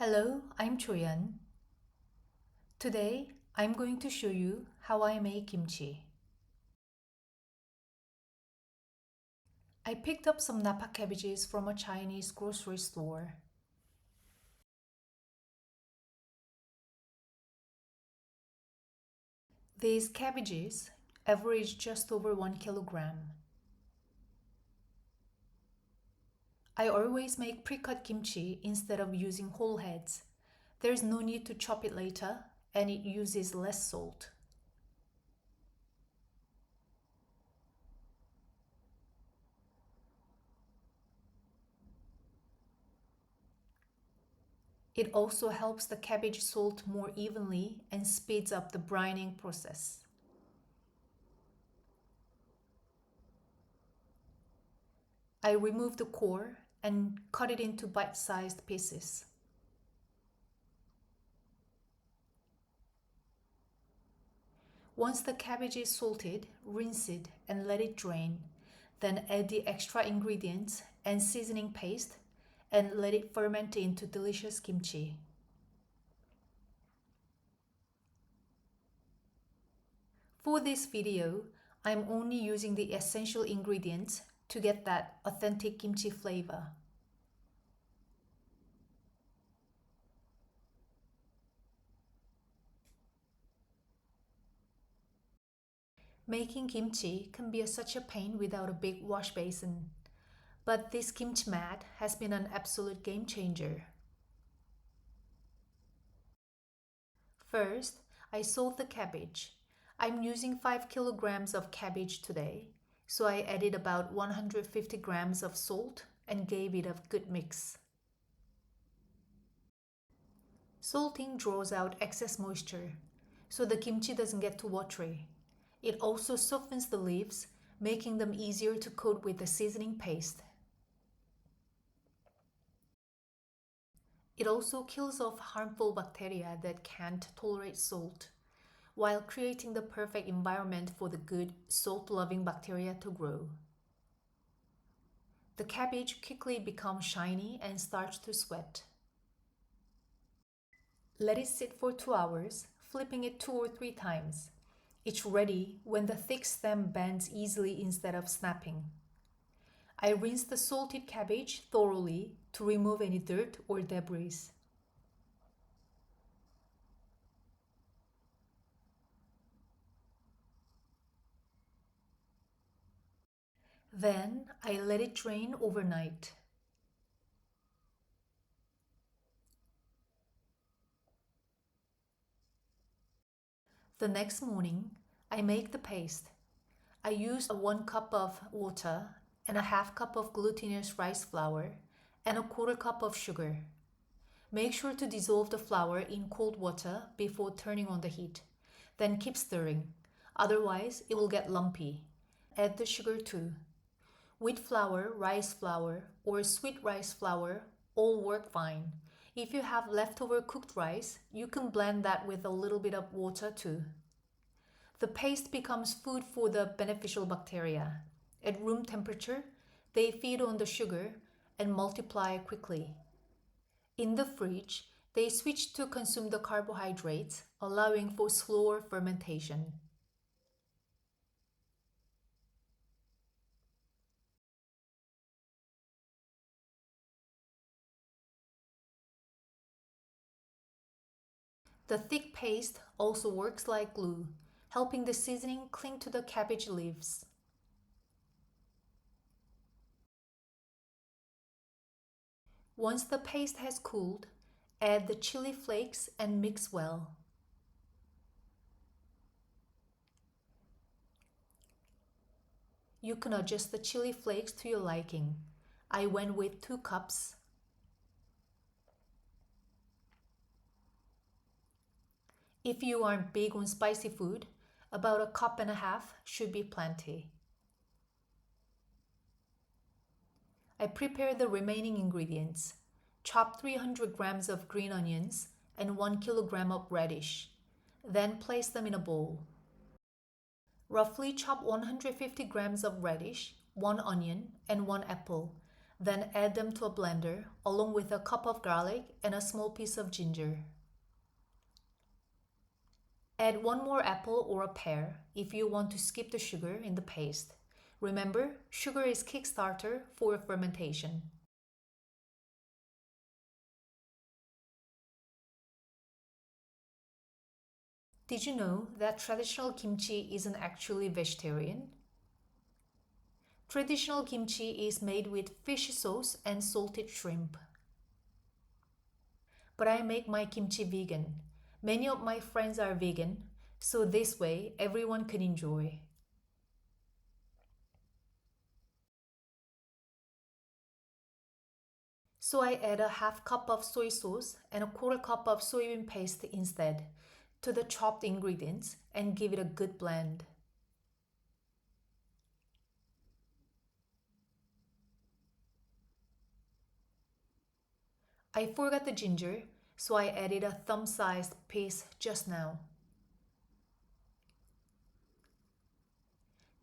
Hello, I'm Choyan. Today, I'm going to show you how I make kimchi. I picked up some napa cabbages from a Chinese grocery store. These cabbages average just over 1 kilogram. I always make pre-cut kimchi instead of using whole heads. There's no need to chop it later, and it uses less salt. It also helps the cabbage salt more evenly and speeds up the brining process. I remove the core and cut it into bite-sized pieces. Once the cabbage is salted, rinse it and let it drain. Then add the extra ingredients and seasoning paste and let it ferment into delicious kimchi. For this video, I'm only using the essential ingredients to get that authentic kimchi flavor. Making kimchi can be such a pain without a big wash basin, but this kimchi mat has been an absolute game changer. First, I salt the cabbage. I'm using 5 kilograms of cabbage today, so I added about 150 grams of salt and gave it a good mix. Salting draws out excess moisture, so the kimchi doesn't get too watery. It also softens the leaves, making them easier to coat with the seasoning paste. It also kills off harmful bacteria that can't tolerate salt, while creating the perfect environment for the good salt-loving bacteria to grow. The cabbage quickly becomes shiny and starts to sweat. Let it sit for 2 hours, flipping it 2 or 3 times. It's ready when the thick stem bends easily instead of snapping. I rinse the salted cabbage thoroughly to remove any dirt or debris. Then I let it drain overnight. The next morning, I make the paste. I used 1 cup of water and a half cup of glutinous rice flour and a quarter cup of sugar. Make sure to dissolve the flour in cold water before turning on the heat. Then keep stirring, otherwise it will get lumpy. Add the sugar too. Wheat flour, rice flour, or sweet rice flour all work fine. If you have leftover cooked rice, you can blend that with a little bit of water too. The paste becomes food for the beneficial bacteria. At room temperature, they feed on the sugar and multiply quickly. In the fridge, they switch to consume the carbohydrates, allowing for slower fermentation. The thick paste also works like glue, helping the seasoning cling to the cabbage leaves. Once the paste has cooled, add the chili flakes and mix well. You can adjust the chili flakes to your liking. I went with 2 cups. If you aren't big on spicy food, about 1.5 cups should be plenty. I prepare the remaining ingredients. Chop 300 grams of green onions and 1 kilogram of radish. Then place them in a bowl. Roughly chop 150 grams of radish, 1 onion, and 1 apple. Then add them to a blender along with a cup of garlic and a small piece of ginger. Add one more apple or a pear if you want to skip the sugar in the paste. Remember, sugar is kickstarter for fermentation. Did you know that traditional kimchi isn't actually vegetarian? Traditional kimchi is made with fish sauce and salted shrimp. But I make my kimchi vegan. Many of my friends are vegan, so this way everyone can enjoy. So I add a half cup of soy sauce and a quarter cup of soybean paste instead to the chopped ingredients and give it a good blend. I forgot the ginger, so I added a thumb-sized piece just now.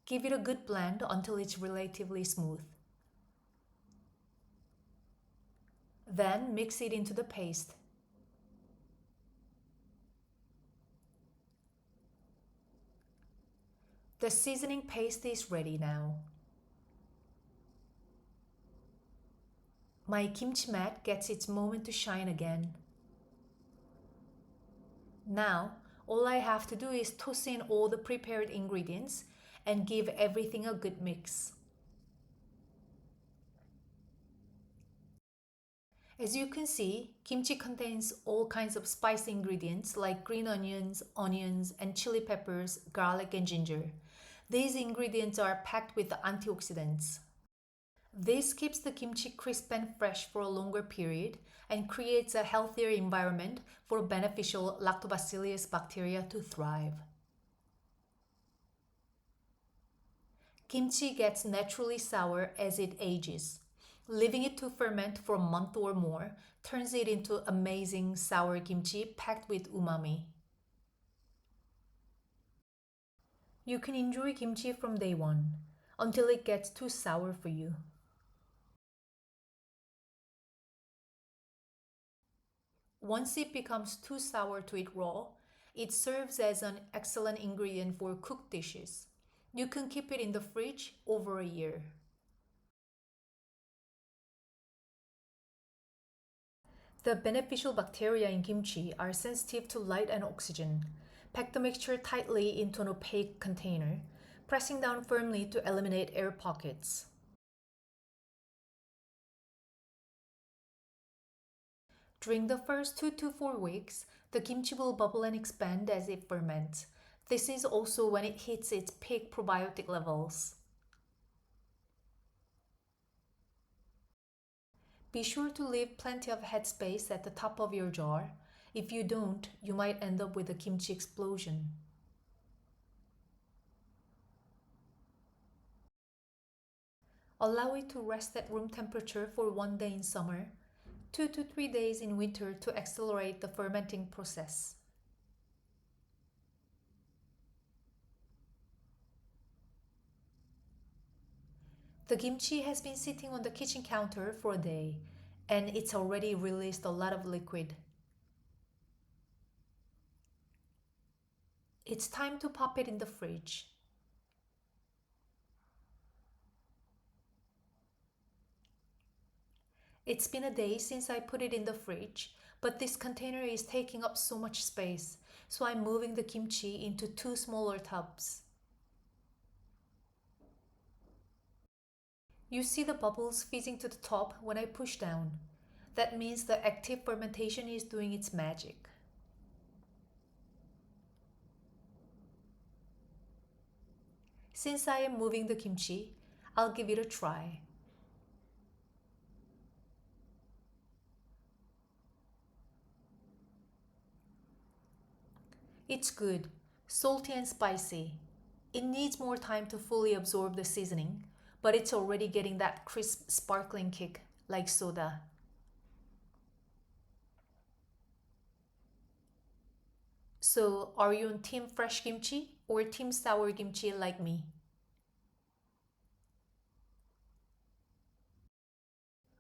Give it a good blend until it's relatively smooth. Then mix it into the paste. The seasoning paste is ready now. My kimchi mat gets its moment to shine again. Now, all I have to do is toss in all the prepared ingredients and give everything a good mix. As you can see, kimchi contains all kinds of spicy ingredients like green onions, and chili peppers, garlic, and ginger. These ingredients are packed with antioxidants. This keeps the kimchi crisp and fresh for a longer period and creates a healthier environment for beneficial lactobacillus bacteria to thrive. Kimchi gets naturally sour as it ages. Leaving it to ferment for a month or more turns it into amazing sour kimchi packed with umami. You can enjoy kimchi from day one until it gets too sour for you. Once it becomes too sour to eat raw, it serves as an excellent ingredient for cooked dishes. You can keep it in the fridge over a year. The beneficial bacteria in kimchi are sensitive to light and oxygen. Pack the mixture tightly into an opaque container, pressing down firmly to eliminate air pockets. During the first 2 to 4 weeks, the kimchi will bubble and expand as it ferments. This is also when it hits its peak probiotic levels. Be sure to leave plenty of headspace at the top of your jar. If you don't, you might end up with a kimchi explosion. Allow it to rest at room temperature for 1 day in summer, 2 to 3 days in winter to accelerate the fermenting process. The kimchi has been sitting on the kitchen counter for a day, and it's already released a lot of liquid. It's time to pop it in the fridge. It's been a day since I put it in the fridge, but this container is taking up so much space, so I'm moving the kimchi into 2 smaller tubs. You see the bubbles fizzing to the top when I push down. That means the active fermentation is doing its magic. Since I am moving the kimchi, I'll give it a try. It's good, salty and spicy. It needs more time to fully absorb the seasoning, but it's already getting that crisp, sparkling kick like soda. So, are you on team fresh kimchi or team sour kimchi like me?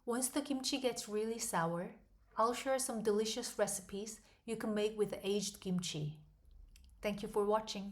Once the kimchi gets really sour, I'll share some delicious recipes you can make with aged kimchi. Thank you for watching.